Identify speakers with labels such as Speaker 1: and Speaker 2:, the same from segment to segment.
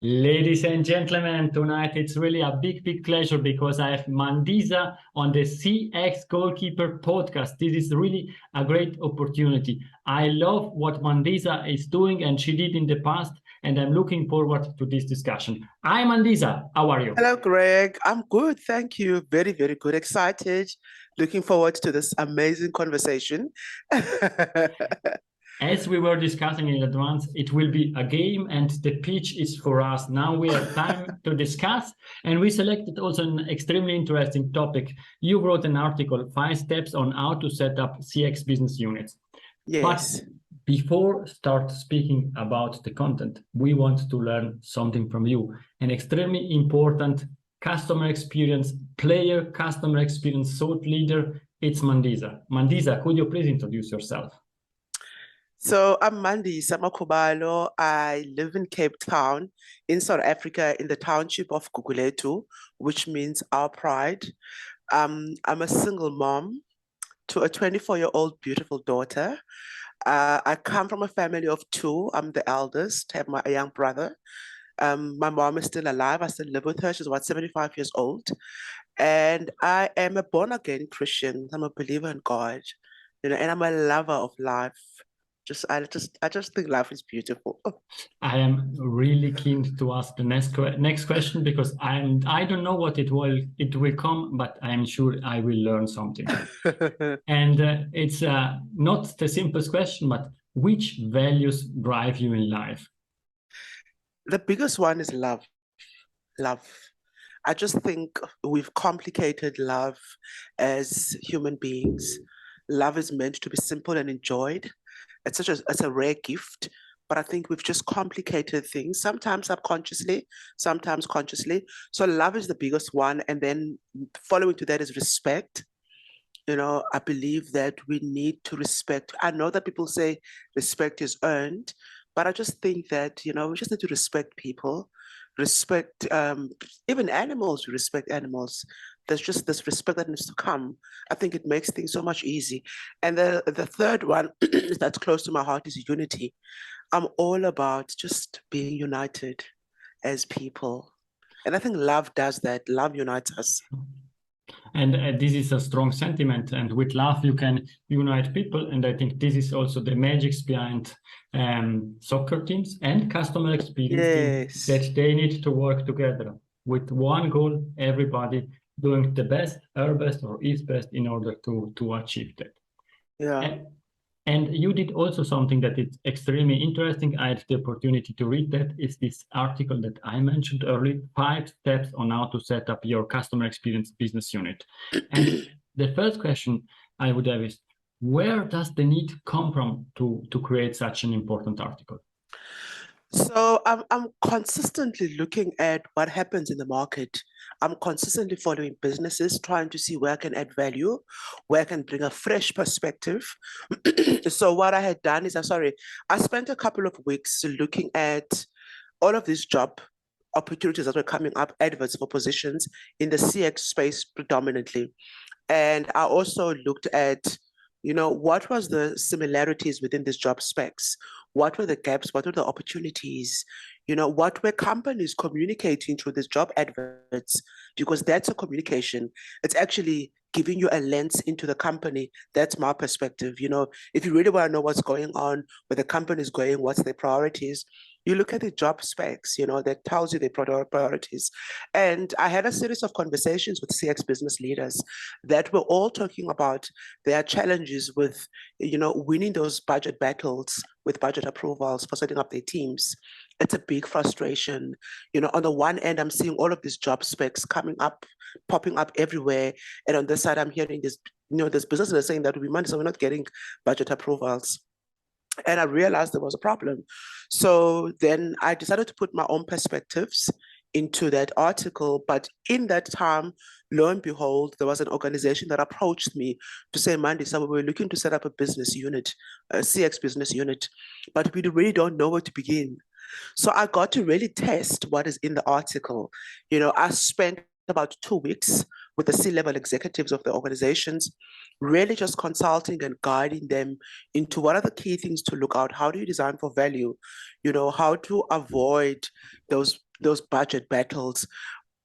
Speaker 1: Ladies and gentlemen, tonight it's really a big pleasure because I have Mandisa on the CX Goalkeeper podcast. This is really a great opportunity. I love what Mandisa is doing and she did in the past, and I'm looking forward to this discussion. Hi, Mandisa. How are you?
Speaker 2: Hello, Greg. I'm good. Thank you. Very good. Excited. Looking forward to this amazing conversation.
Speaker 1: As we were discussing in advance, it will be a game and the pitch is for us. Now we have time to discuss, and we selected also an extremely interesting topic. You wrote an article, 5 steps on how to set up CX business units.
Speaker 2: Yes.
Speaker 1: But before start speaking about the content, we want to learn something from you. An extremely important customer experience player, customer experience thought leader, it's Mandisa. Mandisa, could you please introduce yourself?
Speaker 2: So I'm Mandisa Makubalo. I live in Cape Town in South Africa in the township of Guguletu, which means our pride. I'm a single mom to a 24-year-old beautiful daughter. I come from a family of 2. I'm the eldest, have a young brother. My mom is still alive. I still live with her. She's about 75 years old. And I am a born-again Christian. I'm a believer in God, and I'm a lover of life. I just think life is beautiful.
Speaker 1: I am really keen to ask the next question because I don't know what it will come, but I am sure I will learn something. And it's not the simplest question, but which values drive you in life?
Speaker 2: The biggest one is love. Love. I just think we've complicated love as human beings. Love is meant to be simple and enjoyed. It's a rare gift, but I think we've just complicated things, sometimes subconsciously, sometimes consciously. So love is the biggest one. And then following to that is respect. I believe that we need to respect. I know that people say respect is earned, but I just think that, we just need to respect people, respect even animals, we respect animals. There's just this respect that needs to come. I think it makes things so much easy. And the third one that's close to my heart is unity. I'm all about just being united as people. And I think love does that. Love unites us.
Speaker 1: And this is a strong sentiment. And with love, you can unite people. And I think this is also the magic behind soccer teams and customer experience teams, that they need to work together with one goal, everybody doing the best, her best, or his best in order to achieve that.
Speaker 2: Yeah.
Speaker 1: And you did also something that is extremely interesting. I had the opportunity to read that. It's this article that I mentioned earlier, 5 steps on how to set up your customer experience business unit. And the first question I would have is, where does the need come from to create such an important article?
Speaker 2: So I'm consistently looking at what happens in the market. I'm consistently following businesses, trying to see where I can add value, where I can bring a fresh perspective. So what I had done is, I spent a couple of weeks looking at all of these job opportunities that were coming up, adverts for positions in the CX space predominantly. And I also looked at what was the similarities within these job specs? What were the gaps? What were the opportunities? What were companies communicating through these job adverts? Because that's a communication. It's actually giving you a lens into the company. That's my perspective. If you really want to know what's going on, where the company is going, what's their priorities, you look at the job specs, that tells you their priorities. And I had a series of conversations with CX business leaders that were all talking about their challenges with, winning those budget battles with budget approvals for setting up their teams. It's a big frustration. On the one end, I'm seeing all of these job specs popping up everywhere. And on this side, I'm hearing this, this businesses are saying that we're not getting budget approvals. And I realized there was a problem. So then I decided to put my own perspectives into that article. But in that time, lo and behold, there was an organization that approached me to say, Mandisa, we were looking to set up a business unit, a CX business unit, but we really don't know where to begin. So I got to really test what is in the article. I spent about 2 weeks with the C-level executives of the organizations, really just consulting and guiding them into what are the key things to look out. How do you design for value? How to avoid those budget battles.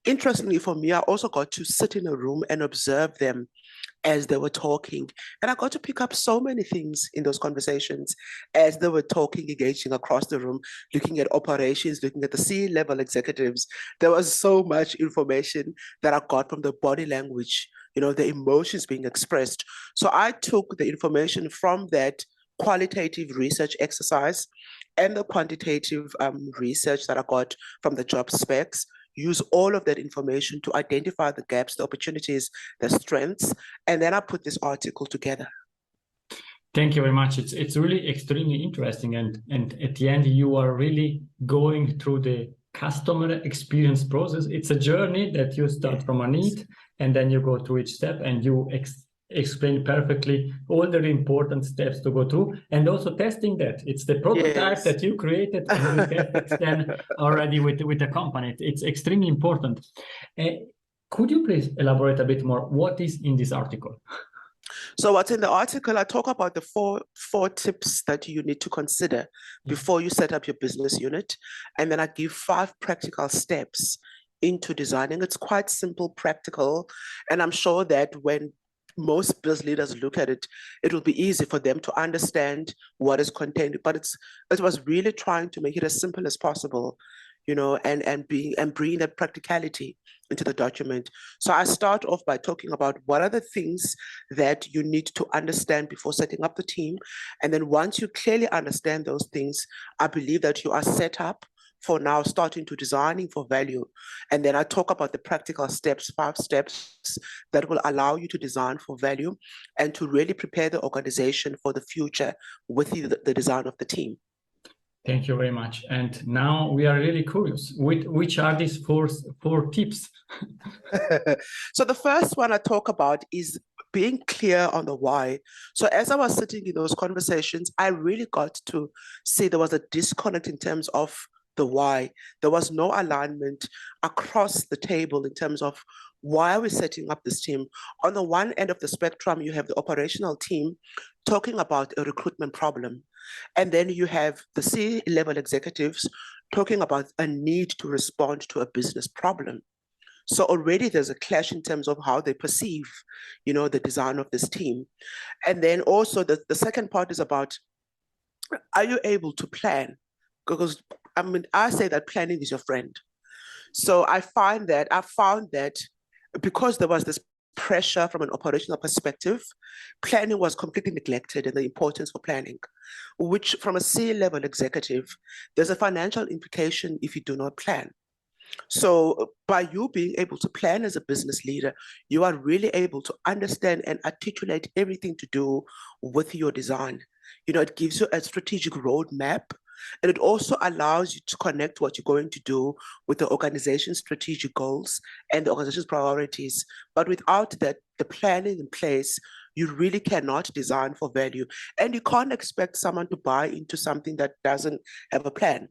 Speaker 2: Interestingly for me, I also got to sit in a room and observe them as they were talking. And I got to pick up so many things in those conversations as they were talking, engaging across the room, looking at operations, looking at the C-level executives. There was so much information that I got from the body language, the emotions being expressed. So I took the information from that qualitative research exercise and the quantitative research that I got from the job specs, use all of that information to identify the gaps, the opportunities, the strengths, and then I put this article together.
Speaker 1: Thank you very much. It's really extremely interesting, and at the end you are really going through the customer experience process. It's a journey that you start from a need, and then you go through each step, and you explain perfectly all the important steps to go through, and also testing that. It's the prototype that you created, and you test it then already with the company. It's extremely important. Could you please elaborate a bit more? What is in this article?
Speaker 2: So what's in the article, I talk about the four tips that you need to consider before you set up your business unit. And then I give 5 practical steps into designing. It's quite simple, practical. And I'm sure that when most business leaders look at it, it will be easy for them to understand what is contained. But it was really trying to make it as simple as possible, and bring that practicality into the document. So I start off by talking about what are the things that you need to understand before setting up the team. And then once you clearly understand those things, I believe that you are set up for now starting to designing for value. And then I talk about the practical steps, 5 steps that will allow you to design for value and to really prepare the organization for the future with the design of the team.
Speaker 1: Thank you very much. And now we are really curious, which are these four tips?
Speaker 2: So the first one I talk about is being clear on the why. So as I was sitting in those conversations, I really got to see there was a disconnect in terms of the why. There was no alignment across the table in terms of why are we setting up this team. On the one end of the spectrum, you have the operational team talking about a recruitment problem. And then you have the C-level executives talking about a need to respond to a business problem. So already there's a clash in terms of how they perceive, the design of this team. And then also the second part is about, are you able to plan? Because I say that planning is your friend. So I found that because there was this pressure from an operational perspective, planning was completely neglected and the importance for planning, which from a C-level executive, there's a financial implication if you do not plan. So by you being able to plan as a business leader, you are really able to understand and articulate everything to do with your design. It gives you a strategic roadmap, and it also allows you to connect what you're going to do with the organization's strategic goals and the organization's priorities. But without that, the planning in place, you really cannot design for value. And you can't expect someone to buy into something that doesn't have a plan.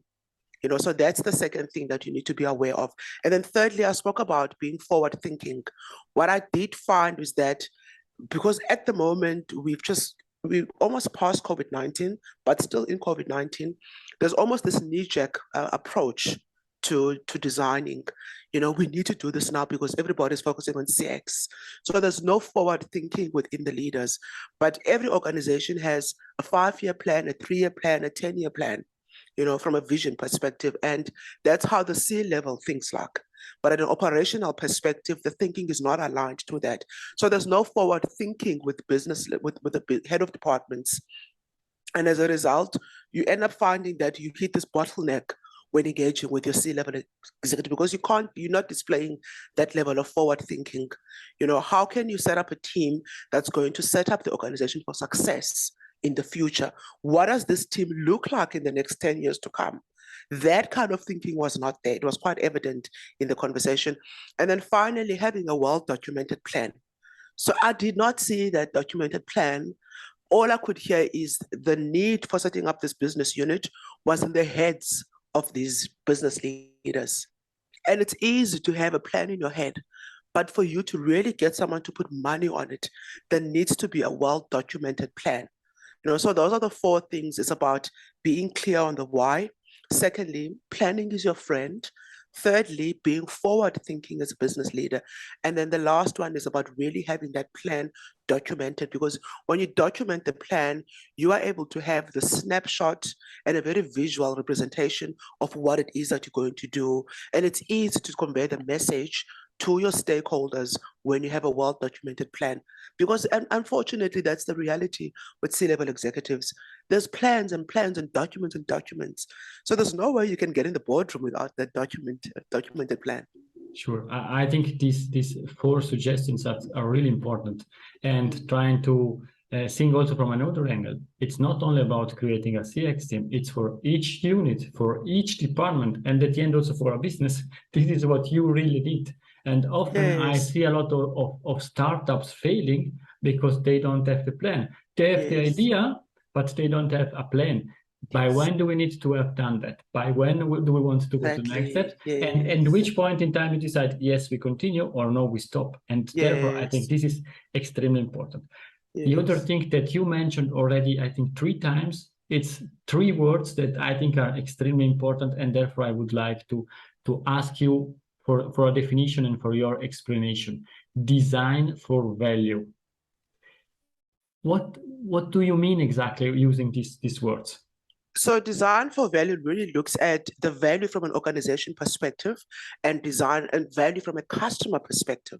Speaker 2: So that's the second thing that you need to be aware of. And then thirdly, I spoke about being forward thinking. What I did find was that because at the moment, we're almost past COVID-19, but still in COVID-19, there's almost this knee-jerk approach to designing. We need to do this now because everybody's focusing on CX. So there's no forward thinking within the leaders, but every organization has a 5-year plan, a 3-year plan, a 10-year plan, from a vision perspective. And that's how the C-level thinks like. But at an operational perspective, the thinking is not aligned to that. So there's no forward thinking with business, with the head of departments. And as a result, you end up finding that you hit this bottleneck when engaging with your C-level executive because you're not displaying that level of forward thinking. How can you set up a team that's going to set up the organization for success in the future? What does this team look like in the next 10 years to come? That kind of thinking was not there. It was quite evident in the conversation. And then finally, having a well-documented plan. So I did not see that documented plan. All I could hear is the need for setting up this business unit was in the heads of these business leaders. And it's easy to have a plan in your head, But for you to really get someone to put money on it, there needs to be a well-documented plan. So those are the four things. It's about being clear on the why. Secondly, planning is your friend. Thirdly, being forward thinking as a business leader. And then the last one is about really having that plan documented, because when you document the plan, you are able to have the snapshot and a very visual representation of what it is that you're going to do. And it's easy to convey the message to your stakeholders when you have a well-documented plan. Because unfortunately, that's the reality with C-level executives. There's plans and plans and documents and documents. So there's no way you can get in the boardroom without that documented plan.
Speaker 1: Sure. I think these four suggestions are really important, and trying to think also from another angle. It's not only about creating a CX team, it's for each unit, for each department, and at the end also for a business. This is what you really did. And often I see a lot of startups failing because they don't have the plan. They have the idea, but they don't have a plan. By when do we need to have done that? By when do we want to go to the next step? And which point in time you decide, yes, we continue, or no, we stop. And therefore, I think this is extremely important. The other thing that you mentioned already, I think 3 times, it's 3 words that I think are extremely important. And therefore, I would like to ask you for a definition and for your explanation. Design for value. What do you mean exactly using these words?
Speaker 2: So design for value really looks at the value from an organization perspective, and design and value from a customer perspective.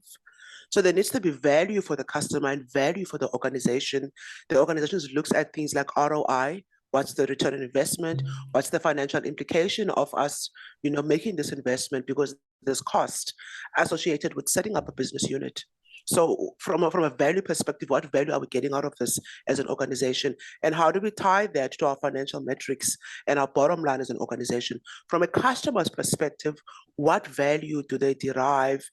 Speaker 2: So there needs to be value for the customer and value for the organization. The organization looks at things like ROI. What's the return on investment? What's the financial implication of us, making this investment, because there's cost associated with setting up a business unit. So from a value perspective, what value are we getting out of this as an organization? And how do we tie that to our financial metrics and our bottom line as an organization? From a customer's perspective, what value do they derive,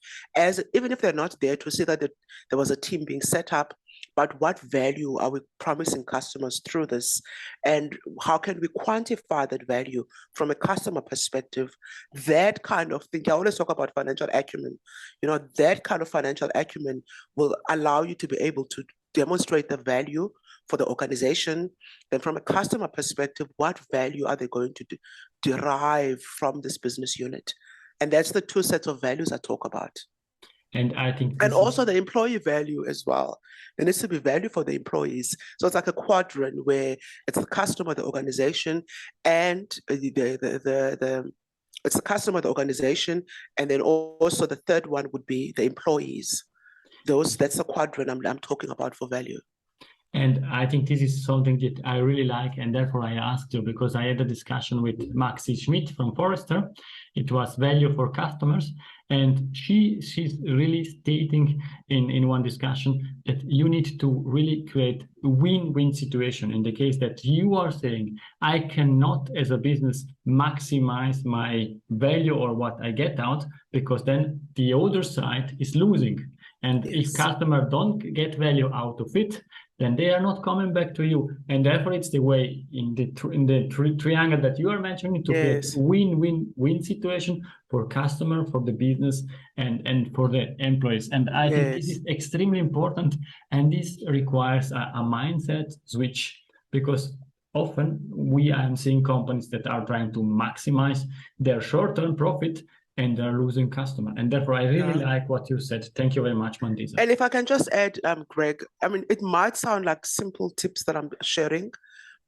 Speaker 2: even if they're not there to see that there was a team being set up, but what value are we promising customers through this? And how can we quantify that value from a customer perspective? That kind of thing. I always talk about financial acumen. That kind of financial acumen will allow you to be able to demonstrate the value for the organization. Then from a customer perspective, what value are they going to derive from this business unit? And that's the 2 sets of values I talk about.
Speaker 1: And I think
Speaker 2: and also the employee value as well. There needs to be value for the employees. So it's like a quadrant where it's the customer, the organization, and it's the customer, the organization, and then also the third one would be the employees. That's the quadrant I'm talking about for value.
Speaker 1: And I think this is something that I really like, and therefore I asked you, because I had a discussion with Maxi Schmidt from Forrester. It was value for customers, and she's really stating in one discussion that you need to really create a win-win situation. In the case that you are saying, I cannot as a business maximize my value or what I get out, because then the other side is losing. And if customers don't get value out of it, then they are not coming back to you. And therefore, it's the way in the triangle that you are mentioning to create a win-win-win situation for customer, for the business, and for the employees. And I think this is extremely important. And this requires a mindset switch, because often we are seeing companies that are trying to maximize their short-term profit, and they're losing customer. And therefore, I really like what you said. Thank you very much, Mandisa.
Speaker 2: And if I can just add, Greg, I mean, it might sound like simple tips that I'm sharing,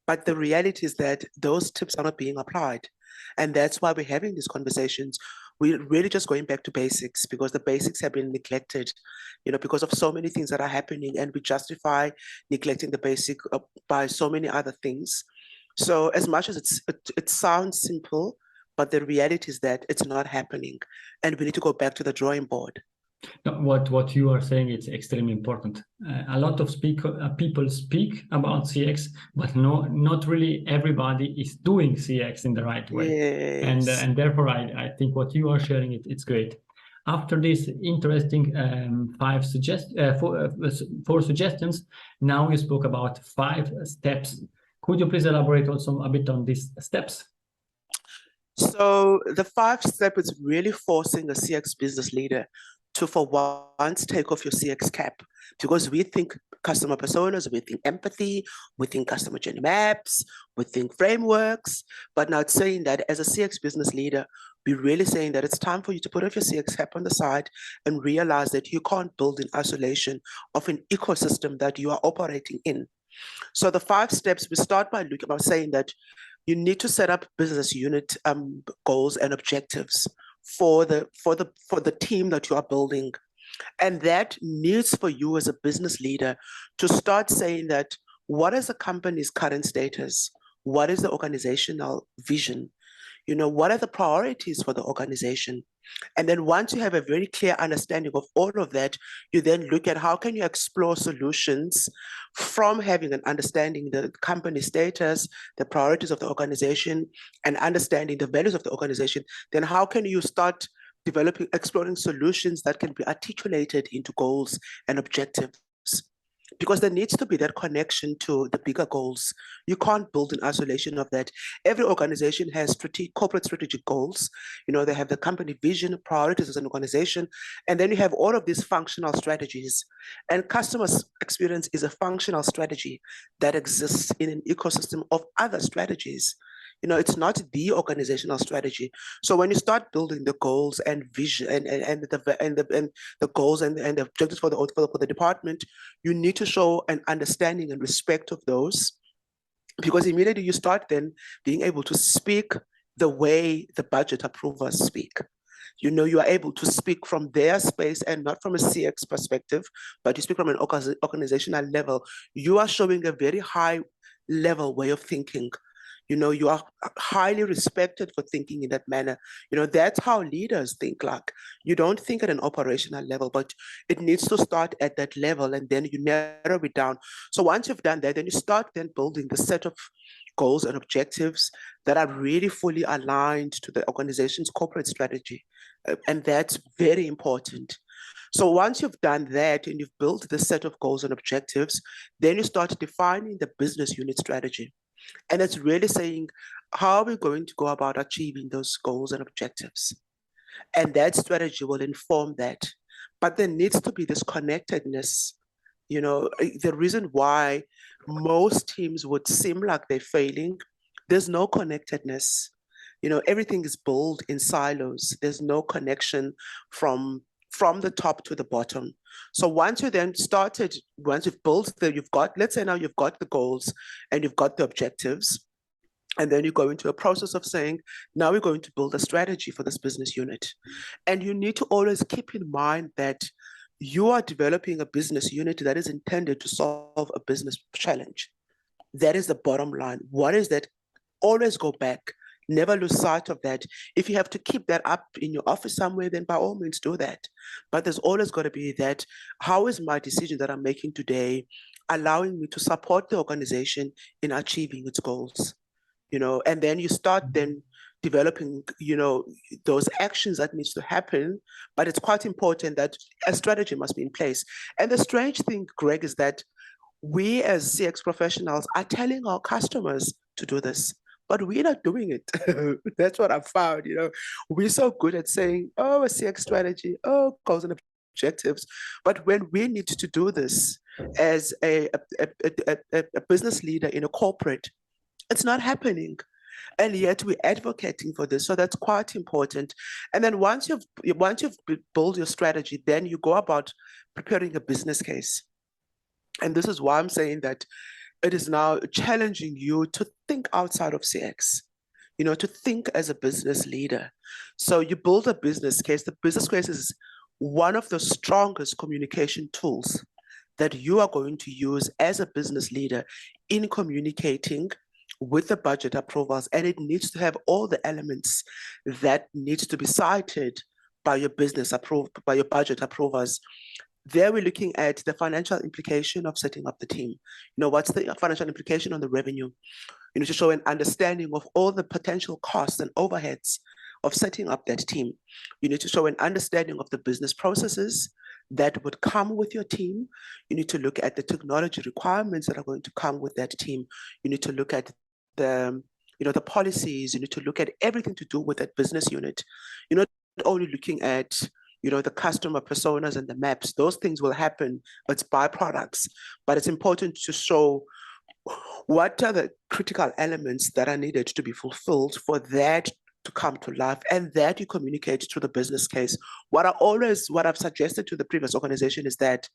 Speaker 2: but the reality is that those tips are not being applied. And that's why we're having these conversations. We're really just going back to basics, because the basics have been neglected, because of so many things that are happening, and we justify neglecting the basic by so many other things. So as much as it sounds simple, but the reality is that it's not happening, and we need to go back to the drawing board.
Speaker 1: What you are saying is extremely important. A lot of people speak about CX, but not really everybody is doing CX in the right way. And therefore, I think what you are sharing, it's great. After this interesting 4 suggestions, now you spoke about 5 steps. Could you please elaborate also a bit on these steps?
Speaker 2: So the 5 step is really forcing a CX business leader to, for once, take off your CX cap, because we think customer personas, we think empathy, we think customer journey maps, we think frameworks, but now it's saying that as a CX business leader, we're really saying that it's time for you to put off your CX cap on the side and realize that you can't build in isolation of an ecosystem that you are operating in. So the 5 steps, we start by looking about saying that you need to set up business unit goals and objectives for the team that you are building. And that needs for you as a business leader to start saying that, what is the company's current status? What is the organizational vision? You know, what are the priorities for the organization? And then once you have a very clear understanding of all of that, you then look at how can you explore solutions from having an understanding the company status, the priorities of the organization, and understanding the values of the organization. Then how can you start developing, exploring solutions that can be articulated into goals and objectives? Because there needs to be that connection to the bigger goals. You can't build in isolation of that. Every organization has corporate strategic goals. You know, they have the company vision, priorities as an organization, and then you have all of these functional strategies. And customer experience is a functional strategy that exists in an ecosystem of other strategies. You know, it's not the organizational strategy. So when you start building the goals and vision and the goals and the objectives for the department, you need to show an understanding and respect of those, because immediately you start then being able to speak the way the budget approvers speak. You know, you are able to speak from their space and not from a CX perspective, but you speak from an organizational level. You are showing a very high level way of thinking. You know, you are highly respected for thinking in that manner. You know, that's how leaders think. Like, you don't think at an operational level, but it needs to start at that level, and then you narrow it down. So once you've done that, then you start then building the set of goals and objectives that are really fully aligned to the organization's corporate strategy. And that's very important. So once you've done that and you've built the set of goals and objectives, then you start defining the business unit strategy. And it's really saying, how are we going to go about achieving those goals and objectives? And that strategy will inform that. But there needs to be this connectedness. You know, the reason why most teams would seem like they're failing, there's no connectedness. You know, everything is built in silos. There's no connection from the top to the bottom. So once you then started, once you've built you've got, let's say now you've got the goals and you've got the objectives, and then you go into a process of saying, now we're going to build a strategy for this business unit. And you need to always keep in mind that you are developing a business unit that is intended to solve a business challenge. That is the bottom line. What is that? Always go back. Never lose sight of that. If you have to keep that up in your office somewhere, then by all means do that. But there's always got to be that, how is my decision that I'm making today allowing me to support the organization in achieving its goals? You know, and then you start then developing, you know, those actions that needs to happen. But it's quite important that a strategy must be in place. And the strange thing, Greg, is that we as CX professionals are telling our customers to do this, but we're not doing it. That's what I found. You know, we're so good at saying, oh, a CX strategy, oh, goals and objectives. But when we need to do this as a business leader in a corporate, it's not happening. And yet we're advocating for this. So that's quite important. And then once you've built your strategy, then you go about preparing a business case. And this is why I'm saying that it is now challenging you to think outside of CX, you know, to think as a business leader. So you build a business case. The business case is one of the strongest communication tools that you are going to use as a business leader in communicating with the budget approvals. And it needs to have all the elements that needs to be cited by your by your budget approvers. There we're looking at the financial implication of setting up the team. You know, what's the financial implication on the revenue? You need to show an understanding of all the potential costs and overheads of setting up that team. You need to show an understanding of the business processes that would come with your team. You need to look at the technology requirements that are going to come with that team. You need to look at the, you know, the policies. You need to look at everything to do with that business unit. You're not only looking at, the customer personas and the maps. Those things will happen. It's byproducts, but it's important to show what are the critical elements that are needed to be fulfilled for that to come to life, and that you communicate to the business case. What I've suggested to the previous organization is that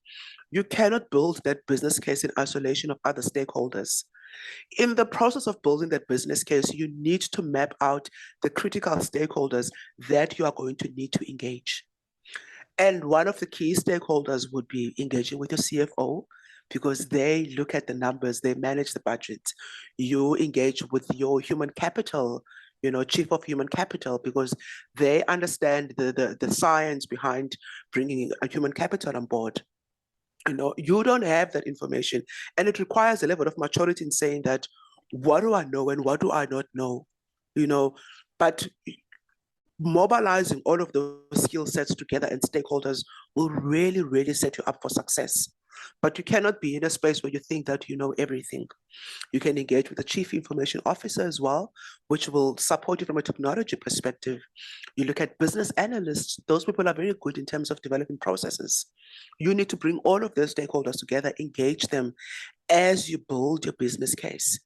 Speaker 2: you cannot build that business case in isolation of other stakeholders. In the process of building that business case, you need to map out the critical stakeholders that you are going to need to engage. And one of the key stakeholders would be engaging with your CFO, because they look at the numbers, they manage the budget. You engage with your human capital, chief of human capital, because they understand the science behind bringing a human capital on board. You don't have that information, and it requires a level of maturity in saying that, what do I know and what do I not know? But mobilizing all of those skill sets together and stakeholders will really, really set you up for success. But you cannot be in a space where you think that you know everything. You can engage with the chief information officer as well, which will support you from a technology perspective. You look at business analysts, those people are very good in terms of developing processes. You need to bring all of those stakeholders together, engage them as you build your business case.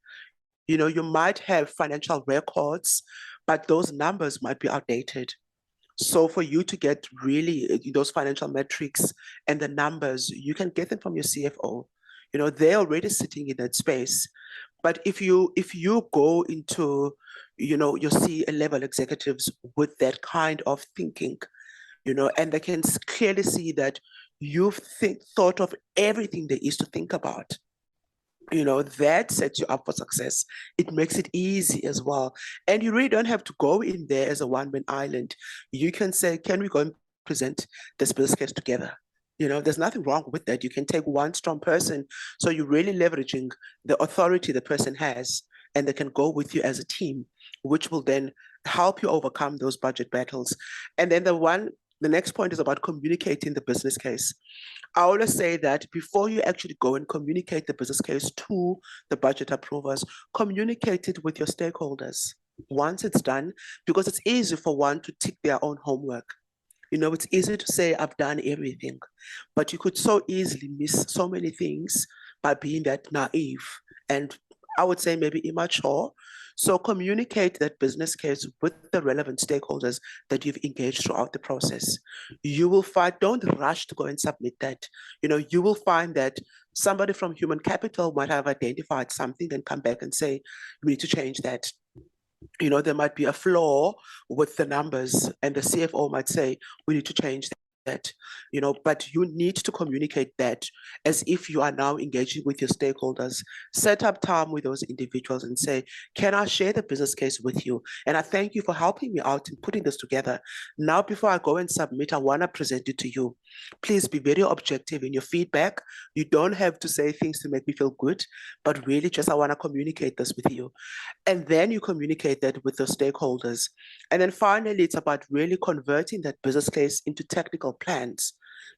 Speaker 2: You might have financial records, but those numbers might be outdated. So for you to get really those financial metrics and the numbers, you can get them from your CFO. They're already sitting in that space. But if you go into, your C-level executives with that kind of thinking, and they can clearly see that you've thought of everything there is to think about, that sets you up for success. It makes it easy as well. And you really don't have to go in there as a one-man island. You can say, can we go and present this business case together? There's nothing wrong with that. You can take one strong person. So you're really leveraging the authority the person has, and they can go with you as a team, which will then help you overcome those budget battles. And then the next point is about communicating the business case. I always say that before you actually go and communicate the business case to the budget approvers, communicate it with your stakeholders once it's done, because it's easy for one to tick their own homework. It's easy to say, I've done everything, but you could so easily miss so many things by being that naive and, I would say, maybe immature. So communicate that business case with the relevant stakeholders that you've engaged throughout the process. You will find, don't rush to go and submit that. You will find that somebody from human capital might have identified something and come back and say, we need to change that. There might be a flaw with the numbers, and the CFO might say, we need to change that. But you need to communicate that as if you are now engaging with your stakeholders. Set up time with those individuals and say, can I share the business case with you? And I thank you for helping me out in putting this together. Now, before I go and submit, I want to present it to you. Please be very objective in your feedback. You don't have to say things to make me feel good, but really just, I want to communicate this with you. And then you communicate that with the stakeholders. And then finally, it's about really converting that business case into technical plans,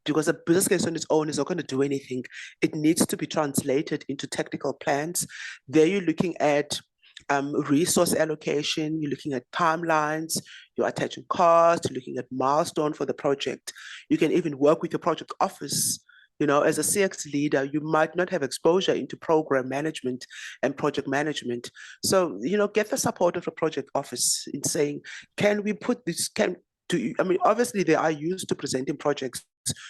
Speaker 2: because a business case on its own is not going to do anything. It needs to be translated into technical plans. There you're looking at resource allocation, you're looking at timelines, you're attaching costs, you're looking at milestone for the project. You can even work with your project office. As a CX leader, you might not have exposure into program management and project management. So, get the support of a project office in saying, can we put this, obviously they are used to presenting projects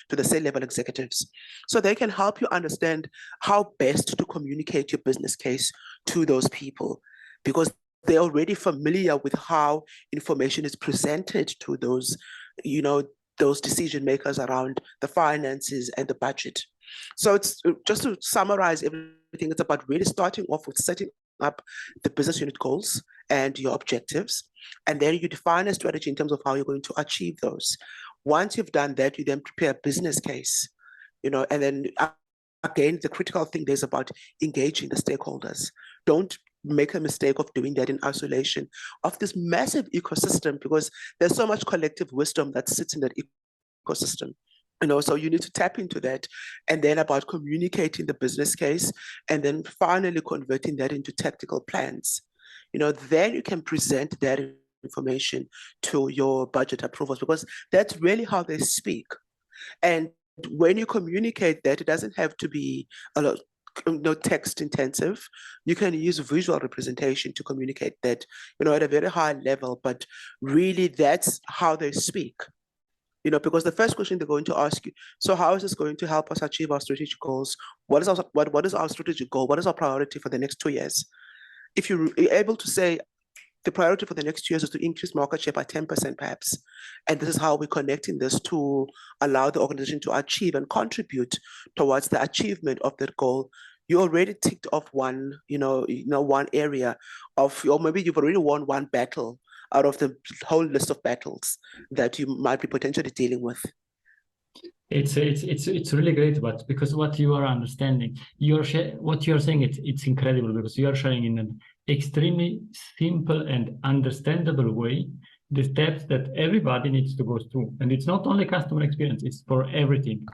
Speaker 2: to the C-level executives. So they can help you understand how best to communicate your business case to those people, because they're already familiar with how information is presented to those, those decision makers around the finances and the budget. So it's just to summarize everything, it's about really starting off with setting up the business unit goals and your objectives. And then you define a strategy in terms of how you're going to achieve those. Once you've done that, you then prepare a business case, and then again, the critical thing there is about engaging the stakeholders. Don't make a mistake of doing that in isolation of this massive ecosystem, because there's so much collective wisdom that sits in that ecosystem. So you need to tap into that, and then about communicating the business case, and then finally converting that into tactical plans. Then you can present that information to your budget approvals, because that's really how they speak. And when you communicate that, it doesn't have to be a lot, text intensive. You can use visual representation to communicate that, at a very high level, but really that's how they speak. Because the first question they're going to ask you, so how is this going to help us achieve our strategic goals? What is our strategic goal? What is our priority for the next 2 years? If you're able to say the priority for the next 2 years is to increase market share by 10% perhaps, and this is how we're connecting this to allow the organization to achieve and contribute towards the achievement of that goal, you already ticked off one, one area of, or maybe you've already won one battle out of the whole list of battles that you might be potentially dealing with.
Speaker 1: It's really great, but because what you are understanding, what you're saying, it's incredible, because you are sharing in an extremely simple and understandable way the steps that everybody needs to go through. And it's not only customer experience, it's for everything.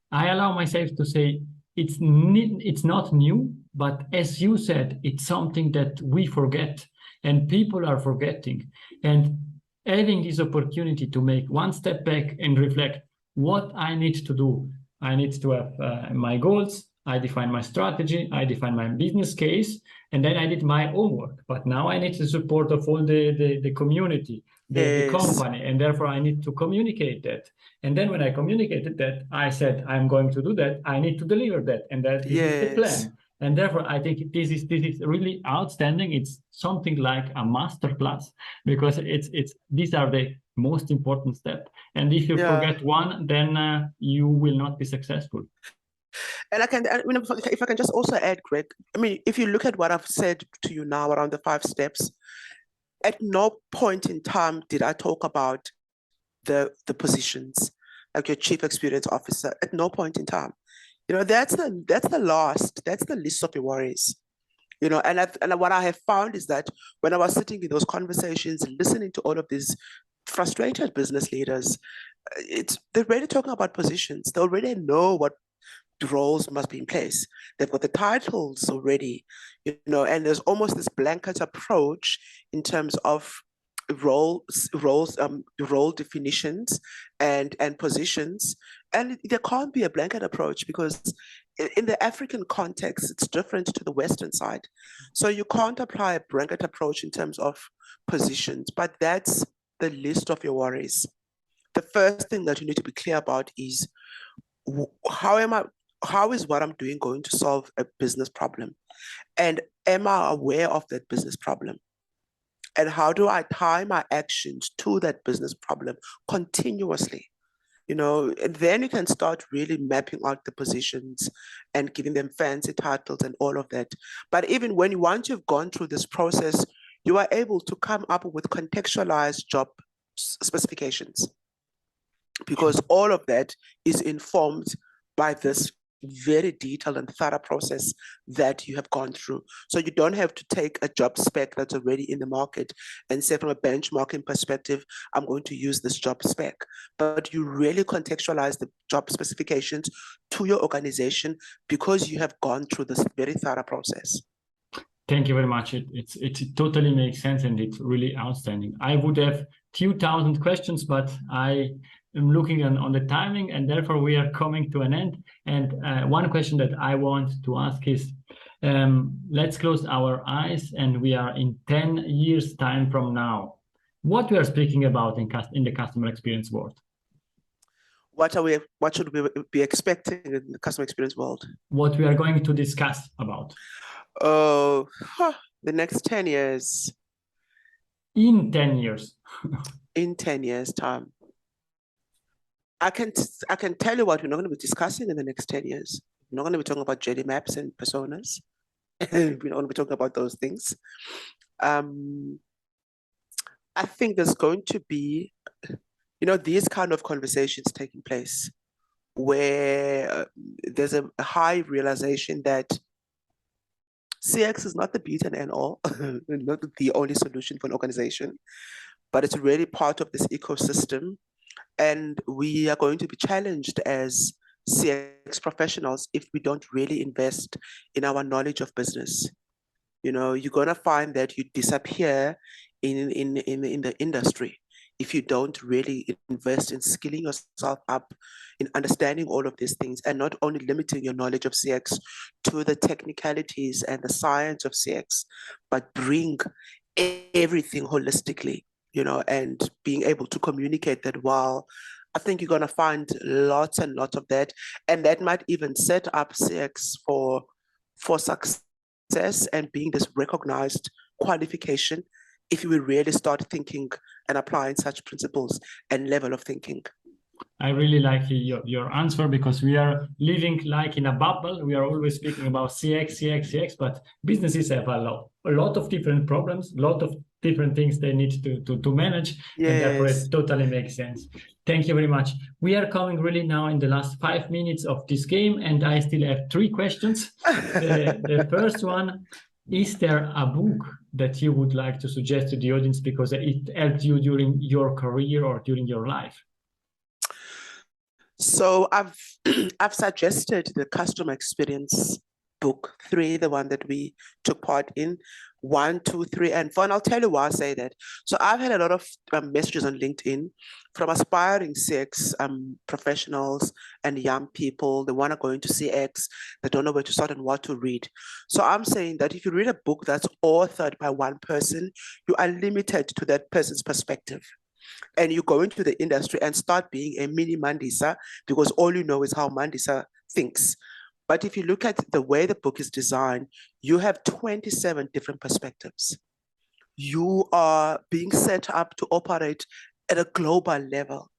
Speaker 1: I allow myself to say it's not new, but as you said, it's something that we forget and people are forgetting. And having this opportunity to make one step back and reflect what I need to do. I need to have my goals. I define my strategy. I define my business case, and then I did my homework. But now I need the support of all the community, the company, and therefore I need to communicate that. And then when I communicated that, I said I'm going to do that. I need to deliver that, and that is the plan. And therefore, I think this is really outstanding. It's something like a master class, because these are the most important steps. And if you forget one, then you will not be successful.
Speaker 2: And if I can just also add, Greg, if you look at what I've said to you now around the 5 steps, at no point in time did I talk about the positions, like your chief experience officer. At no point in time. That's the least of your worries. And what I have found is that when I was sitting in those conversations, listening to all of these frustrated business leaders, they're already talking about positions. They already know what roles must be in place. They've got the titles already, and there's almost this blanket approach in terms of role definitions and positions. And there can't be a blanket approach, because in the African context, it's different to the Western side. So you can't apply a blanket approach in terms of positions, but that's the least of your worries. The first thing that you need to be clear about is how is what I'm doing going to solve a business problem? And am I aware of that business problem? And how do I tie my actions to that business problem continuously? And then you can start really mapping out the positions and giving them fancy titles and all of that. But even once you've gone through this process, you are able to come up with contextualized job specifications, because all of that is informed by this very detailed and thorough process that you have gone through. So you don't have to take a job spec that's already in the market and say, from a benchmarking perspective, I'm going to use this job spec. But you really contextualize the job specifications to your organization, because you have gone through this very thorough process.
Speaker 1: Thank you very much. It totally makes sense, and it's really outstanding. I would have 2,000 questions, but I am looking on the timing, and therefore we are coming to an end. And one question that I want to ask is, let's close our eyes, and we are in 10 years time from now. What we are speaking about in the customer experience world?
Speaker 2: What should we be expecting in the customer experience world?
Speaker 1: What we are going to discuss about?
Speaker 2: The next 10 years.
Speaker 1: In 10 years.
Speaker 2: In 10 years' time. I can tell you what we're not going to be discussing in the next 10 years. We're not going to be talking about JD maps and personas. We're not going to be talking about those things. I think there's going to be, these kind of conversations taking place where there's a high realization that CX is not the beat and end all, not the only solution for an organization, but it's really part of this ecosystem. And we are going to be challenged as CX professionals if we don't really invest in our knowledge of business. You're going to find that you disappear in the industry if you don't really invest in skilling yourself up in understanding all of these things and not only limiting your knowledge of CX to the technicalities and the science of CX, but bring everything holistically, you know, and being able to communicate that well. I think you're going to find lots and lots of that. And that might even set up CX for success and being this recognized qualification if you will really start thinking and applying such principles and level of thinking.
Speaker 1: I really like your answer, because we are living like in a bubble. We are always speaking about CX, CX, CX, but businesses have a lot of different problems, a lot of different things they need to manage,
Speaker 2: Yes.
Speaker 1: and therefore it totally makes sense. Thank you very much. We are coming really now in the last 5 minutes of this game, and I still have 3 questions. The first one, is there a book that you would like to suggest to the audience because it helped you during your career or during your life?
Speaker 2: So I've suggested the customer experience book 3, the one that we took part in, 1, 2, 3, and 4. And I'll tell you why I say that. So I've had a lot of messages on LinkedIn from aspiring CX professionals and young people. They want to go into CX. They don't know where to start and what to read. So I'm saying that if you read a book that's authored by one person, you are limited to that person's perspective. And you go into the industry and start being a mini Mandisa because all you know is how Mandisa thinks. But if you look at the way the book is designed, you have 27 different perspectives. You are being set up to operate at a global level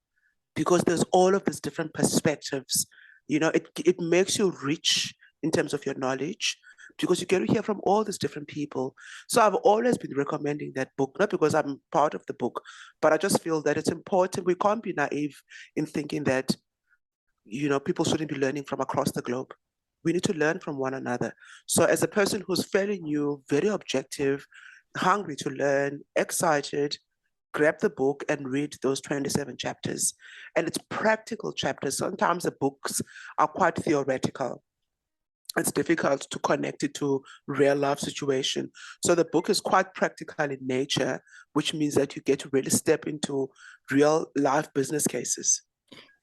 Speaker 2: because there's all of these different perspectives. You know, it makes you rich in terms of your knowledge, because you get to hear from all these different people. So I've always been recommending that book, not because I'm part of the book, but I just feel that it's important. We can't be naive in thinking that, you know, people shouldn't be learning from across the globe. We need to learn from one another. So as a person who's fairly new, very objective, hungry to learn, excited, grab the book and read those 27 chapters. And it's practical chapters. Sometimes the books are quite theoretical. It's difficult to connect it to real life situation. So the book is quite practical in nature, which means that you get to really step into real life business cases.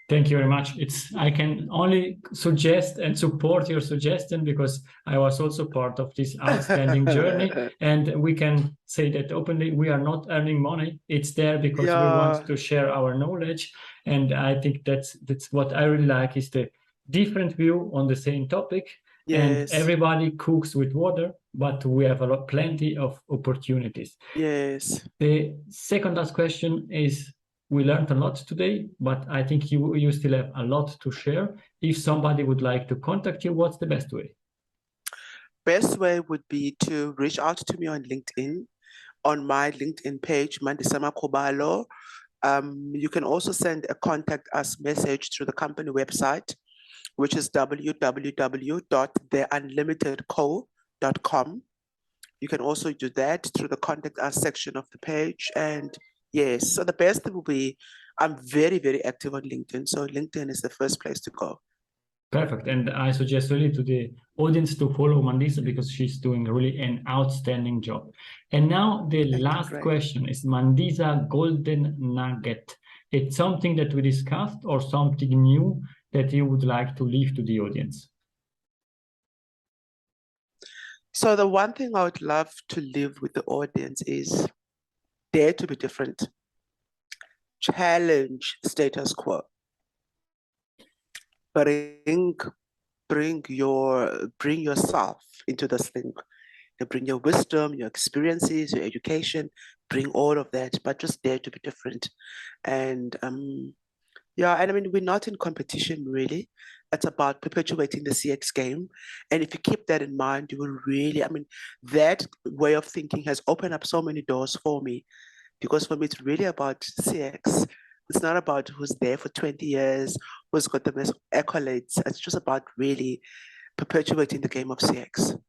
Speaker 1: Thank you very much. I can only suggest and support your suggestion, because I was also part of this outstanding journey. And we can say that openly, we are not earning money. It's there because we want to share our knowledge. And I think that's what I really like, is the different view on the same topic. Yes. And everybody cooks with water, but we have plenty of opportunities.
Speaker 2: Yes.
Speaker 1: The second last question is, we learned a lot today, but I think you still have a lot to share. If somebody would like to contact you, what's the best way?
Speaker 2: Best way would be to reach out to me on LinkedIn, on my LinkedIn page, Mandisa Makubalo. You can also send a contact us message through the company website, which is www.theunlimitedco.com. You can also do that through the contact us section of the page. And yes, so the best will be, I'm very, very active on LinkedIn. So LinkedIn is the first place to go.
Speaker 1: Perfect. And I suggest really to the audience to follow Mandisa, because she's doing really an outstanding job. And now the last question is Mandisa Golden Nugget. It's something that we discussed or something new that you would like to leave to the audience?
Speaker 2: So the one thing I would love to leave with the audience is dare to be different. Challenge status quo. Bring yourself into this thing. You bring your wisdom, your experiences, your education, bring all of that, but just dare to be different. And yeah, and I mean, we're not in competition really. It's about perpetuating the CX game. And if you keep that in mind, you will really, I mean, that way of thinking has opened up so many doors for me, because for me, it's really about CX. It's not about who's there for 20 years, who's got the best accolades. It's just about really perpetuating the game of CX.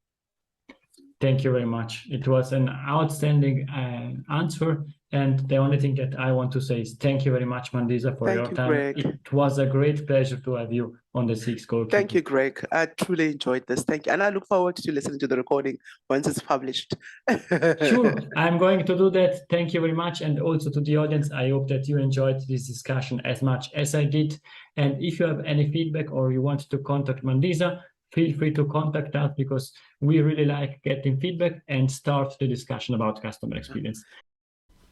Speaker 1: Thank you very much. It was an outstanding answer. And the only thing that I want to say is thank you very much, Mandisa, for your time.
Speaker 2: Greg.
Speaker 1: It was a great pleasure to have you on the CX Goalkeeper.
Speaker 2: Thank you, Greg. I truly enjoyed this. Thank you. And I look forward to listening to the recording once it's published.
Speaker 1: Sure, I'm going to do that. Thank you very much. And also to the audience, I hope that you enjoyed this discussion as much as I did. And if you have any feedback or you want to contact Mandisa, feel free to contact us, because we really like getting feedback and start the discussion about customer experience.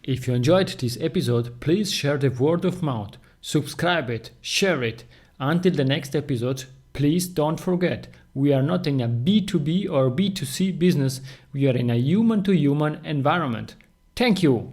Speaker 1: If you enjoyed this episode, please share the word of mouth, subscribe it, share it. Until the next episode, please don't forget, we are not in a B2B or B2C business, we are in a human-to-human environment. Thank you!